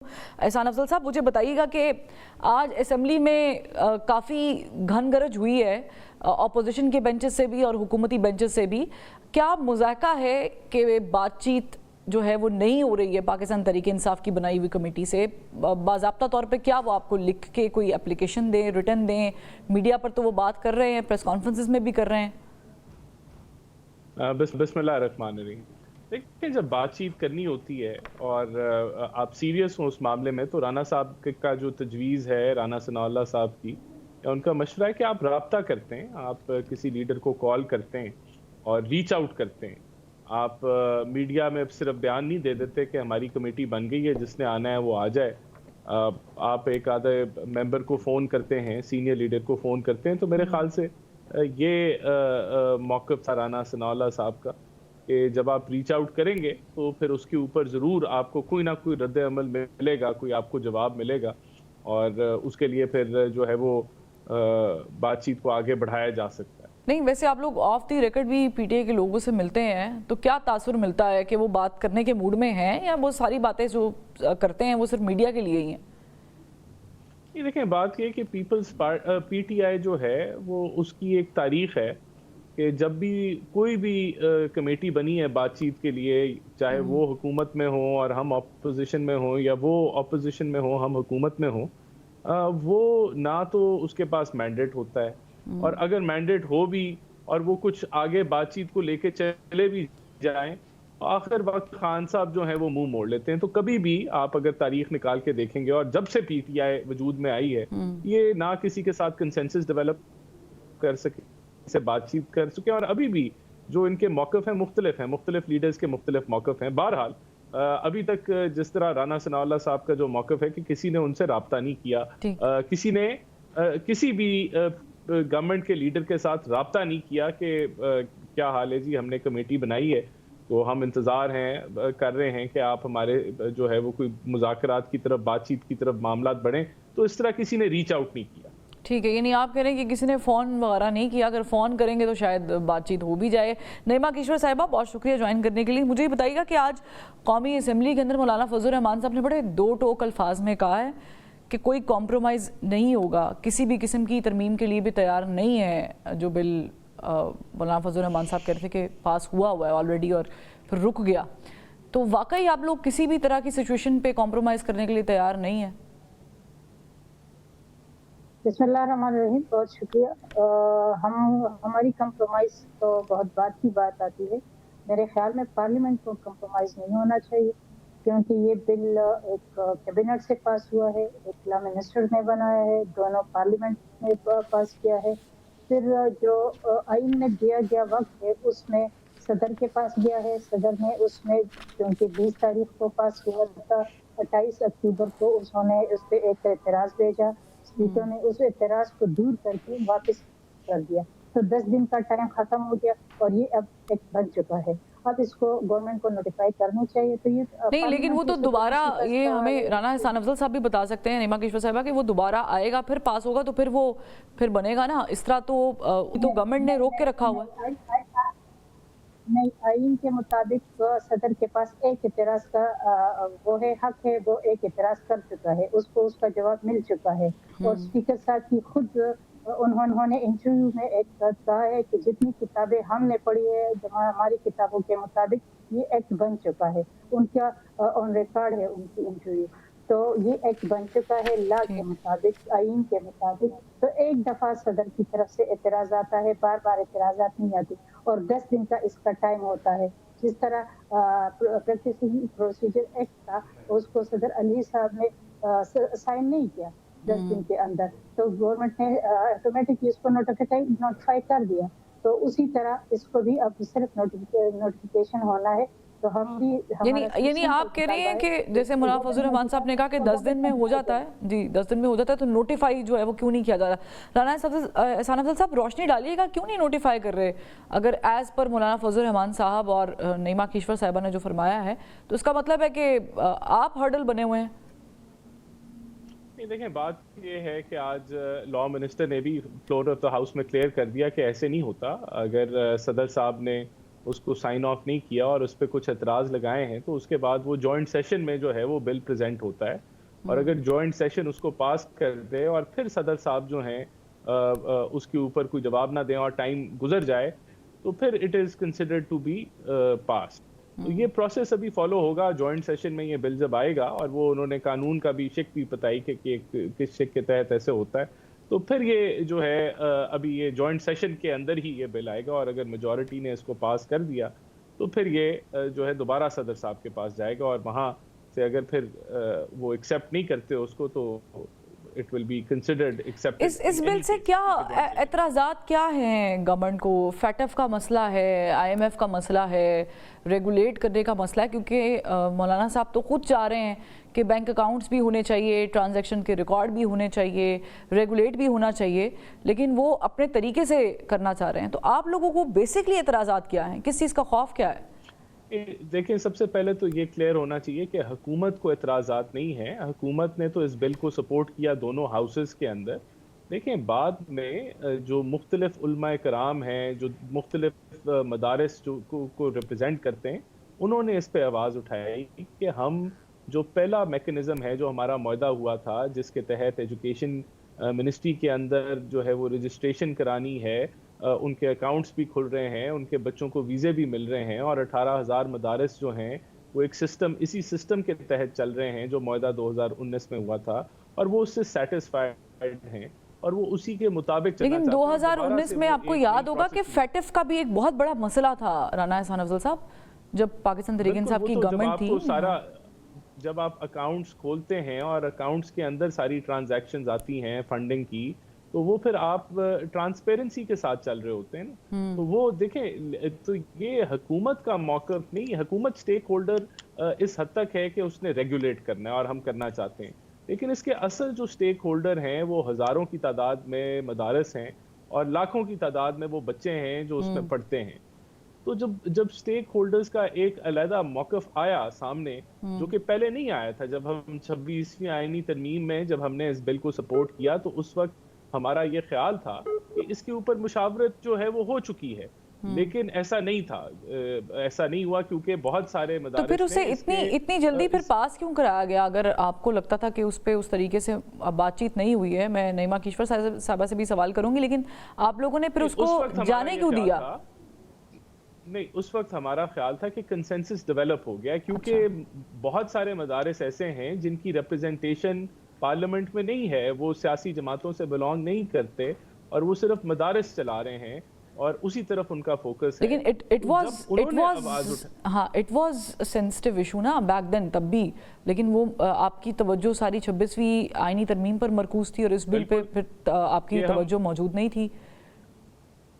एहसान अफजल साहब, मुझे बताइएगा कि आज असेंबली में काफ़ी घन गरज हुई है अपोजिशन के बेंचेस से भी और हुकूमती बेंचेस से भी। क्या मुज़ाहका है कि बातचीत जो है वो नहीं हो रही है पाकिस्तान तहरीक इंसाफ की बनाई हुई कमेटी से? बाज़ाब्ता तौर पे क्या वो आपको लिख के कोई एप्लीकेशन दें, रिटर्न दें? मीडिया पर तो वो बात कर रहे हैं, प्रेस कॉन्फ्रेंसेस में भी कर रहे हैं। बिस्मिल्लाहिर्रहमानिर्रहीम। देखिए, जब बातचीत करनी होती है और आप सीरियस हो उस मामले में, तो राना साहब का जो तजवीज़ है, राना सनाउल्लाह साहब की, उनका मशवरा है कि आप राब्ता करते हैं, आप किसी लीडर को कॉल करते हैं और रीच आउट करते हैं। आप मीडिया में सिर्फ बयान नहीं दे देते कि हमारी कमेटी बन गई है, जिसने आना है वो आ जाए। आप एक आधे मेंबर को फ़ोन करते हैं, सीनियर लीडर को फ़ोन करते हैं, तो मेरे ख्याल से ये मौक़िफ़ था राना सनाउल्लाह साहब का कि जब आप रीच आउट करेंगे तो फिर उसके ऊपर ज़रूर आपको कोई ना कोई रद्द अमल मिलेगा, कोई आपको जवाब मिलेगा और उसके लिए फिर जो है वो बातचीत को आगे बढ़ाया जा सकता है। नहीं, वैसे आप लोग ऑफ दी रिकॉर्ड भी पीटीआई के लोगों से मिलते हैं, तो क्या तासुर मिलता है कि वो बात करने के मूड में हैं या वो सारी बातें जो करते हैं वो सिर्फ मीडिया के लिए ही हैं? ये देखें, बात ये कि पीटीआई जो है वो उसकी एक तारीख है कि जब भी कोई भी कमेटी बनी है बातचीत के लिए, चाहे वो हुकूमत में हो और हम अपोजिशन में हो या वो अपोजिशन में हो हम हुकूमत में हो, वो ना तो उसके पास मैंडेट होता है और अगर मैंडेट हो भी और वो कुछ आगे बातचीत को लेके चले भी जाएं, आखिर वक्त खान साहब जो हैं वो मुंह मोड़ लेते हैं। तो कभी भी आप अगर तारीख निकाल के देखेंगे और जब से पीटीआई वजूद में आई है, ये ना किसी के साथ कंसेंसस डेवलप कर सके, से बातचीत कर सके और अभी भी जो इनके मौक़िफ़ हैं मुख्तलिफ लीडर्स के मुख्तलिफ मौक़िफ़ हैं। बहरहाल अभी तक जिस तरह राना सनाउल्लाह साहब का जो मौक़िफ़ है कि किसी ने उनसे राब्ता नहीं किया, किसी ने किसी भी गवर्नमेंट के लीडर के साथ राब्ता नहीं किया कि क्या हाल है जी, हमने कमेटी बनाई है तो हम इंतज़ार हैं कर रहे हैं कि आप हमारे जो है वो कोई मुज़ाकरात की तरफ, बातचीत की तरफ मामलात बढ़ें, तो इस तरह किसी ने रीच आउट नहीं किया। ठीक है, यानी आप कह रहे हैं कि किसी ने फ़ोन वगैरह नहीं किया, अगर फ़ोन करेंगे तो शायद बातचीत हो भी जाए। नईमा किश्वर साहिबा, बहुत शुक्रिया ज्वाइन करने के लिए। मुझे ये बताइएगा कि आज कौमी असम्बली के अंदर मौलाना फजल रहमान साहब ने बड़े दो टोक अल्फाज में कहा है कि कोई कॉम्प्रोमाइज़ नहीं होगा, किसी भी किस्म की तरमीम के लिए भी तैयार नहीं है। जो बिल मौलाना फजल रहमान साहब कह रहे थे कि पास हुआ है ऑलरेडी और फिर रुक गया, तो वाकई आप लोग किसी भी तरह की सिचुएशन पे कॉम्प्रोमाइज़ करने के लिए तैयार नहीं है? बिस्मिल्लाहिर्रहमानिर्रहीम, बहुत शुक्रिया। हमारी कंप्रोमाइज़ तो बहुत बात की बात आती है। मेरे ख्याल में पार्लियामेंट को कंप्रोमाइज़ नहीं होना चाहिए, क्योंकि ये बिल एक कैबिनेट से पास हुआ है, एक ला मिनिस्टर ने बनाया है, दोनों पार्लियामेंट ने पास किया है। फिर जो आइन में दिया गया वक्त है उसमें सदर के पास गया है, सदर ने उसमें क्योंकि 20 तारीख को पास हुआ था, 28 अक्टूबर को उन्होंने उस पर एक एतराज़ भेजा, स्पीकर ने उस एतराज़ को दूर करके वापस कर दिया, तो 10 दिन का टाइम खत्म हो गया और ये अब एक बन चुका है। अब इसको गवर्नमेंट को नोटिफाई करनी चाहिए। तो ये नहीं, लेकिन वो तो दोबारा, ये हमें राना एहसान अफजल साहब भी बता सकते हैं, नईमा किश्वर साहिबा, कि वो दोबारा आएगा, फिर पास होगा, तो फिर वो फिर बनेगा ना। इस तरह तो गवर्नमेंट ने रोक के रखा हुआ है। नहीं, आइन के मुताबिक सदर के पास एक एतराज़ का वो है, हक है, वो एक एतराज़ कर चुका है, उसको उसका जवाब मिल चुका है और स्पीकर साहब की खुद उन्होंने इंटरव्यू में एक कहा है कि जितनी किताबें हमने पढ़ी है, हमारी किताबों के मुताबिक ये एक्ट बन चुका है। उनका ऑन रिकॉर्ड है उनकी इंटरव्यू, तो ये एक्ट बन चुका है लॉ के मुताबिक, आइन के मुताबिक। तो एक दफ़ा सदर की तरफ से एतराज़ आता है, बार बार एतराज़ात नहीं आती और 10 दिन का इसका टाइम होता है। जिस तरह प्रैक्टिसिंग प्रोसीजर एक्ट था, उसको सदर अली साहब ने साइन नहीं किया 10 दिन के अंदर, तो गवर्नमेंट ने ऑटोमेटिकली इसको नोटिफाई कर दिया। तो उसी तरह इसको भी अब सिर्फ नोटिफिकेशन होना है। तो हम भी यानी आप कह रहे हैं कि जैसे मौलाना फजल रहमान साहब ने कहा कि 10 दिन में हो जाता है, जी 10 दिन में हो जाता है, तो नोटिफाई जो है वो क्यों नहीं किया जा रहा? राना एहसान अफजल साहब, रोशनी डालिएगा, क्यों नहीं नोटिफाई कर रहे? अगर एज पर मौलाना फजल रहमान साहब और नईमा किश्वर साहिबा ने जो फरमाया है, तो इसका मतलब है कि आप हर्डल बने हुए हैं। देखें, बात ये है कि आज लॉ मिनिस्टर ने भी फ्लोर ऑफ द हाउस में क्लियर कर दिया कि ऐसे नहीं होता। अगर सदर साहब ने उसको साइन ऑफ नहीं किया और उस पर कुछ एतराज़ लगाए हैं, तो उसके बाद वो जॉइंट सेशन में जो है वो बिल प्रेजेंट होता है, और अगर जॉइंट सेशन उसको पास कर दे और फिर सदर साहब जो हैं उसके ऊपर कोई जवाब ना दें और टाइम गुजर जाए, तो फिर it is considered to be pass. तो ये प्रोसेस अभी फॉलो होगा, जॉइंट सेशन में ये बिल जब आएगा, और वो उन्होंने कानून का भी शिक भी बताई कि किस शिक के तहत ऐसे होता है, तो फिर ये जो है अभी ये जॉइंट सेशन के अंदर ही ये बिल आएगा, और अगर मेजॉरिटी ने इसको पास कर दिया तो फिर ये जो है दोबारा सदर साहब के पास जाएगा, और वहाँ से अगर फिर वो एक्सेप्ट नहीं करते उसको, तो it will be considered accepted. इस बिल से क्या एतराज़ात क्या हैं गवर्नमेंट को? फैटफ का मसला है, आईएमएफ का मसला है, रेगुलेट करने का मसला है, क्योंकि मौलाना साहब तो खुद चाह रहे हैं कि बैंक अकाउंट्स भी होने चाहिए, ट्रांजैक्शन के रिकॉर्ड भी होने चाहिए, रेगुलेट भी होना चाहिए, लेकिन वो अपने तरीके से करना चाह रहे हैं। तो आप लोगों को बेसिकली एतराज़ात क्या हैं, किस चीज़ का खौफ क्या है? देखिए, सबसे पहले तो ये क्लियर होना चाहिए कि हुकूमत को एतराज़ात नहीं है, हुकूमत ने तो इस बिल को सपोर्ट किया दोनों हाउसेस के अंदर। देखें, बाद में जो मुख्तलिफ उलमा कराम हैं, जो मुख्तलिफ मदारिस को रिप्रेजेंट करते हैं, उन्होंने इस पर आवाज़ उठाई कि हम जो पहला मेकनिज़म है जो हमारा मुआहदा हुआ था, जिसके तहत एजुकेशन मिनिस्ट्री के अंदर जो है वो रजिस्ट्रेशन करानी है, उनके अकाउंट्स भी खुल रहे हैं, उनके बच्चों को वीज़े भी मिल रहे हैं, और 18,000 मदारिस जो हैं वो एक सिस्टम, इसी सिस्टम के तहत चल रहे हैं जो मुआहदा 2019 में हुआ था, और वो उससे सेटिस्फाइड हैं और वो उसी के मुताबिक चलना लेकिन चाहते हैं। 2019 में आपको याद होगा कि फैटफ का भी एक बहुत बड़ा मसला था, राना एहसान अफजल साहब, जब पाकिस्तान तहरीक इंसाफ की गवर्नमेंट थी। सारा जब आप अकाउंट्स खोलते हैं और अकाउंट्स के अंदर सारी ट्रांजैक्शंस आती हैं फंडिंग की, तो वो फिर आप ट्रांसपेरेंसी के साथ चल रहे होते हैं ना। तो वो देखें, तो ये हुकूमत का मौक़िफ़ नहीं, हुकूमत स्टेक होल्डर इस हद तक है कि उसने रेगुलेट करना है और हम करना चाहते हैं, लेकिन इसके असल जो स्टेक होल्डर हैं वो हज़ारों की तादाद में मदारस हैं और लाखों की तादाद में वो बच्चे हैं जो उसमें पढ़ते हैं। तो जब स्टेक होल्डर्स का एक अलहदा मौक़िफ़ आया सामने, जो कि पहले नहीं आया था, जब हम 26वीं आईनी तरमीम में जब हमने इस बिल को सपोर्ट किया, तो उस वक्त हमारा ये ख्याल था कि इसके ऊपर मुशावरत जो है वो हो चुकी है, लेकिन ऐसा नहीं था, ऐसा नहीं हुआ, क्योंकि बहुत सारे मदारिस। तो फिर उसे इतनी जल्दी फिर पास क्यों कराया गया? अगर आपको लगता था कि उस पे उस तरीके से बातचीत नहीं हुई है, मैं नईमा किश्वर साहबा से भी सवाल करूंगी, लेकिन आप लोगों ने फिर उसको जाने क्यों दिया? नहीं, उस वक्त हमारा ख्याल था कि कंसेंसस डेवलप हो गया, क्योंकि बहुत सारे मदारिस ऐसे हैं जिनकी रिप्रेजेंटेशन पार्लियामेंट में नहीं है, वो सियासी जमातों से बिलोंग नहीं करते और वो सिर्फ मदारिस चला रहे हैं और उसी तरफ उनका फोकस है। लेकिन इट वाज सेंसिटिव इशू ना बैक देन, तब भी, लेकिन वो आपकी तवज्जो सारी 26वीं आईनी तरमीम पर मरकूज थी और इस बिल पे फिर आपकी तवज्जो मौजूद नहीं थी।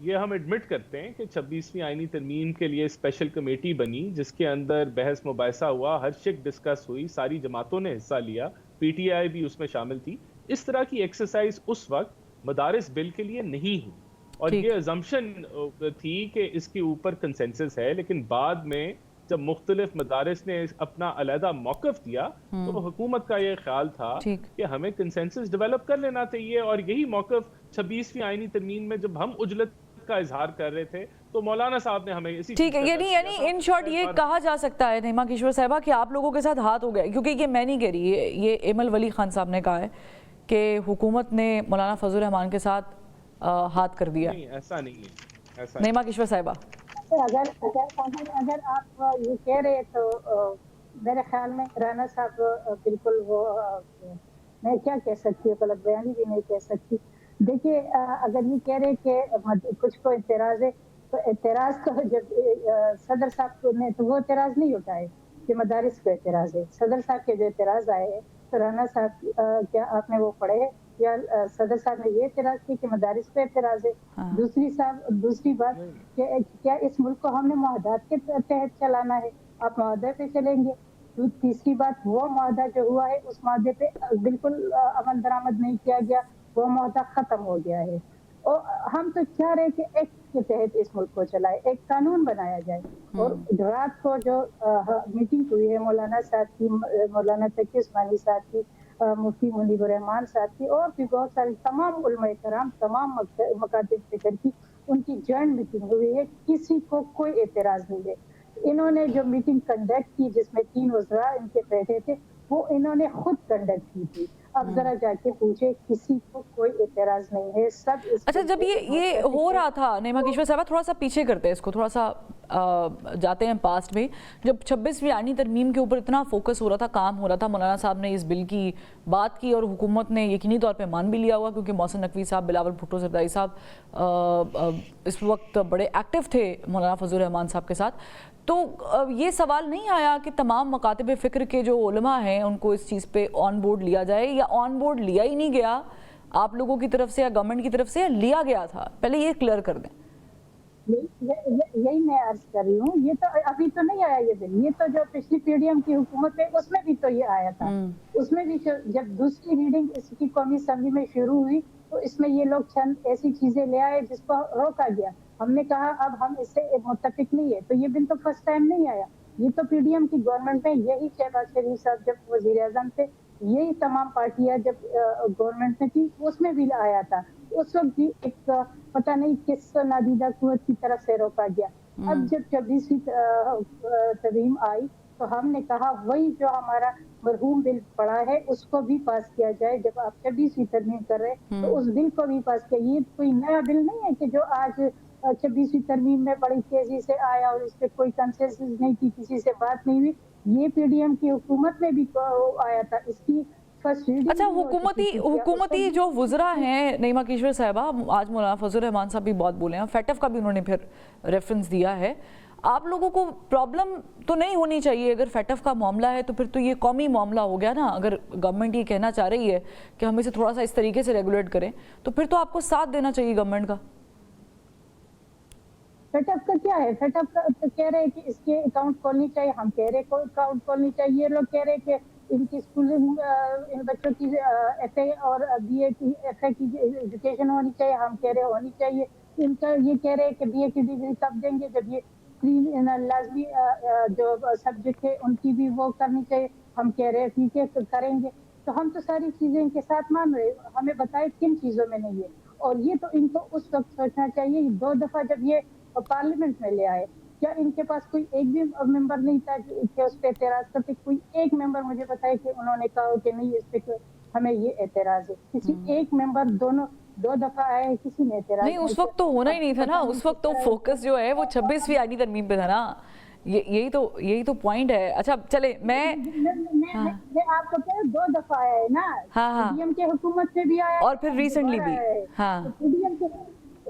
ये हम एडमिट करते हैं कि 26वीं आईनी तरमीम के लिए स्पेशल कमेटी बनी, जिसके अंदर बहस मुबाहिसा हुआ, हर शिक डिस्कस हुई, सारी जमातों ने हिस्सा लिया, पीटीआई भी उसमें शामिल थी। इस तरह की एक्सरसाइज उस वक्त मदारिस बिल के लिए नहीं हुई, और ये अजम्पशन थी कि इसके ऊपर कंसेंसस है, लेकिन बाद में जब मुख्तलिफ मदारिस ने अपना अलहदा मौक़िफ़ दिया, तो हुकूमत का ये ख्याल था कि हमें कंसेंसस डेवलप कर लेना चाहिए, और यही मौक़िफ़ 26वीं आईनी तरमीम में जब हम उजलत का इजहार कर रहे थे, तो मौलाना साहब ने हमें इसी ठीक है, यानी इन शॉर्ट ये कहा जा सकता है नईमा किश्वर साहिबा कि आप लोगों के साथ हाथ हो गए, क्योंकि ये मैं नहीं कह रही, ये एमल वली खान साहब ने कहा है कि हुकूमत ने मौलाना फजल रहमान के साथ हाथ कर दिया। नहीं, ऐसा नहीं है, ऐसा नईमा किश्वर साहिबा, अगर आप ये कह रहे तो मेरे ख्याल में राना साहब बिल्कुल वो मैं क्या कह सकती हूँ, गलत बयानी भी नहीं कह सकती। देखिए, अगर ये कह रहे कि कुछ को एतराज़ है, तो एतराज़ तो जब सदर साहब ने तो वो एतराज़ नहीं उठाए कि मदारिस को एतराज़ है। सदर साहब के जो एतराज़ आए, तो राना साहब क्या आपने वो पढ़े है, या सदर साहब ने ये एतराज़ की कि मदारिस पे एतराज़ है? हाँ। दूसरी बात, क्या इस मुल्क को हमने मुआहदात के तहत चलाना है? आप मुआहदे पे चलेंगे। तो तीसरी बात, वो मुआहदा जो हुआ है उस मुआहदे पे बिल्कुल अमल दरामद नहीं किया गया, वो मुआहदा खत्म हो गया है। اور ہم تو چاہ رہے کہ ایکٹ کے تحت اس ملک کو چلائے, ایک قانون بنایا جائے. اور رات کو جو میٹنگ ہوئی ہے مولانا صاحب کی, مولانا تقی عثمانی صاحب کی, مفتی منیب الرحمان صاحب کی, اور بھی بہت سارے تمام علماء کرام, تمام مکاتب فکر کی, ان کی جوائنٹ میٹنگ ہوئی ہے. کسی کو کوئی اعتراض نہیں ہے. انہوں نے جو میٹنگ کنڈکٹ کی جس میں 3 وزراء ان کے بیٹھے تھے, وہ انہوں نے خود کنڈکٹ کی تھی. اب ذرا جا کے پوچھے, کسی کو کوئی اعتراض نہیں ہے, سب اس. اچھا, جب یہ ہو رہا تھا نیما کشور صاحبہ, تھوڑا سا پیچھے کرتے ہیں اس کو, تھوڑا سا جاتے ہیں پاسٹ میں, جب 26ویں آئینی ترمیم کے اوپر اتنا فوکس ہو رہا تھا, کام ہو رہا تھا, مولانا صاحب نے اس بل کی بات کی اور حکومت نے یقینی طور پہ مان بھی لیا ہوا, کیونکہ محسن نقوی صاحب, بلاول بھٹو زرداری صاحب اس وقت بڑے ایکٹیو تھے مولانا فضل الرحمان صاحب کے ساتھ. تو یہ سوال نہیں آیا کہ تمام مکاتب فکر کے جو علماء ہیں ان کو اس چیز پہ آن بورڈ لیا جائے, یا آن بورڈ لیا ہی نہیں گیا آپ لوگوں کی طرف سے یا گورنمنٹ کی طرف سے, یا لیا گیا تھا؟ پہلے یہ کلیئر کر دیں. یہی میں عرض کر رہی ہوں, یہ تو ابھی تو نہیں آیا یہ بل. یہ تو جو پچھلی پی ڈی ایم کی حکومت ہے اس میں بھی تو یہ آیا تھا. اس میں بھی جب دوسری ریڈنگ اس کی قومی اسمبلی میں شروع ہوئی تو اس میں یہ لوگ چند ایسی چیزیں لے آئے جس کو روکا گیا. ہم نے کہا اب ہم اس سے متفق نہیں ہے. تو یہ بل تو فرسٹ ٹائم نہیں آیا, یہ تو پی ڈی ایم کی گورنمنٹ میں, یہی شہباز شریف صاحب جب وزیر اعظم تھے, یہی تمام پارٹیاں جب گورنمنٹ میں تھی, اس میں بل آیا تھا. اس وقت بھی ایک پتہ نہیں کس نادیدہ قوت کی طرف سے روکا گیا. اب جب 26ویں ترمیم آئی تو ہم نے کہا وہی جو ہمارا مرحوم بل پڑا ہے اس کو بھی پاس کیا جائے. جب آپ 26ویں ترمیم کر رہے تو اس بل کو بھی پاس کیا. یہ کوئی نیا بل نہیں ہے کہ جو آج 26ویں ترمیم میں بڑی تیزی سے آیا اور اس پہ کوئی کنسنسس نہیں تھی, کسی سے بات نہیں ہوئی. یہ پی ڈی ایم کی حکومت میں بھی آیا تھا. اس کی اچھا, حکومتی جو وزراء ہیں نیما کشور صاحبہ, آج مولانا فضل الرحمان صاحب بھی بہت بولے ہیں, فیٹف کا بھی انہوں نے پھر ریفرنس دیا ہے. آپ لوگوں کو پرابلم تو نہیں ہونی چاہیے اگر فیٹف کا معاملہ ہے, تو پھر تو یہ قومی معاملہ ہو گیا نا. اگر گورنمنٹ یہ کہنا چاہ رہی ہے کہ ہم اسے تھوڑا سا اس طریقے سے ریگولیٹ کریں, تو پھر تو آپ کو ساتھ دینا چاہیے گورنمنٹ کا. فیٹف کا کیا ہے؟ فیٹف کا کہہ رہے ہیں کہ اس کے اکاؤنٹ کھولنی چاہیے, ہم کہہ رہے اکاؤنٹ کھولنی چاہیے. یہ لوگ کہہ رہے کہ ان کی اسکول, ان بچوں کی ایف اے اور بی اے کی ایف اے کی ایجوکیشن ہونی چاہیے, ہم کہہ رہے ہونی چاہیے. ان کا یہ کہہ رہے کہ بی اے کی ڈگری کب دیں گے جب یہ لازمی جو سبجیکٹ ہے ان کی بھی وہ کرنی چاہیے, ہم کہہ رہے ٹھیک ہے کریں گے. تو ہم تو ساری چیزیں ان کے ساتھ مان رہے, ہمیں بتائے کن چیزوں میں نہیں ہے. اور یہ تو ان کو اس وقت سوچنا چاہیے, 2 دفعہ جب یہ پارلیمنٹ میں لے آئے, کیا ان کے پاس کوئی ایک بھی ممبر نہیں تھا کہ اس پہ اعتراض کرتے؟ کوئی ایک ممبر مجھے بتائے کہ انہوں نے کہا کہ نہیں اس پہ ہمیں یہ اعتراض ہے. کسی ایک ممبر 2 دفعہ آئے, کسی نے اعتراض نہیں, اس وقت تو ہونا ہی نہیں تھا نا. اس وقت تو فوکس جو ہے وہ 26ویں آئینی ترمیم پہ تھا نا. یہی تو پوائنٹ ہے. اچھا چلے, میں آپ کو کہہ 2 دفعہ آیا ہے نا, پی ڈی ایم کے حکومت میں بھی آیا اور پھر ریسنٹلی بھی. ہاں,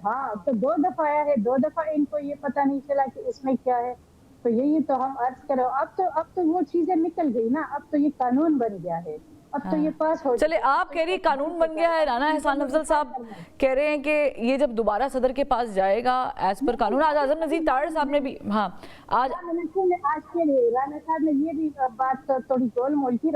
ہاں, تو 2 دفعہ آیا ہے. 2 دفعہ ان کو یہ پتہ نہیں چلا کہ اس میں کیا ہے. تو یہی تو ہم عرض کرو, اب تو وہ چیزیں نکل گئی نا, اب تو یہ قانون بن گیا ہے, اب تو یہ پاس ہو. چلے, آپ کہہ رہی قانون بن گیا ہے, رانا احسان افضل صاحب کہہ رہے ہیں کہ یہ جب دوبارہ صدر کے پاس جائے گا ایز پر قانون. آج اعظم نذیر تارڑ صاحب نے بھی, ہاں, آج رانا صاحب نے یہ بھی بات تھوڑی گول مول کی.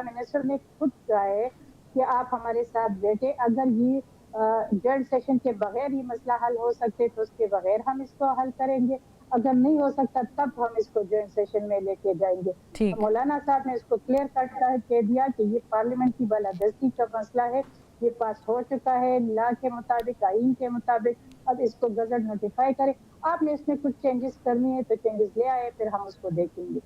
منسٹر نے خود کہا ہے کہ آپ ہمارے ساتھ بیٹھے, اگر یہ جوائنٹ سیشن کے بغیر یہ مسئلہ حل ہو سکتے تو اس کے بغیر ہم اس کو حل کریں گے, اگر نہیں ہو سکتا تب ہم اس کو جوائنٹ سیشن میں لے کے جائیں گے. مولانا صاحب نے اس کو کلیئر کٹ کہہ دیا کہ یہ پارلیمنٹ کی بالادستی کا مسئلہ ہے, یہ پاس ہو چکا ہے لا کے مطابق, آئین کے مطابق, اب اس کو گزٹ نوٹیفائی کریں. آپ نے اس میں کچھ چینجز کرنی ہے تو چینجز لے آئے, پھر ہم اس کو دیکھیں گے.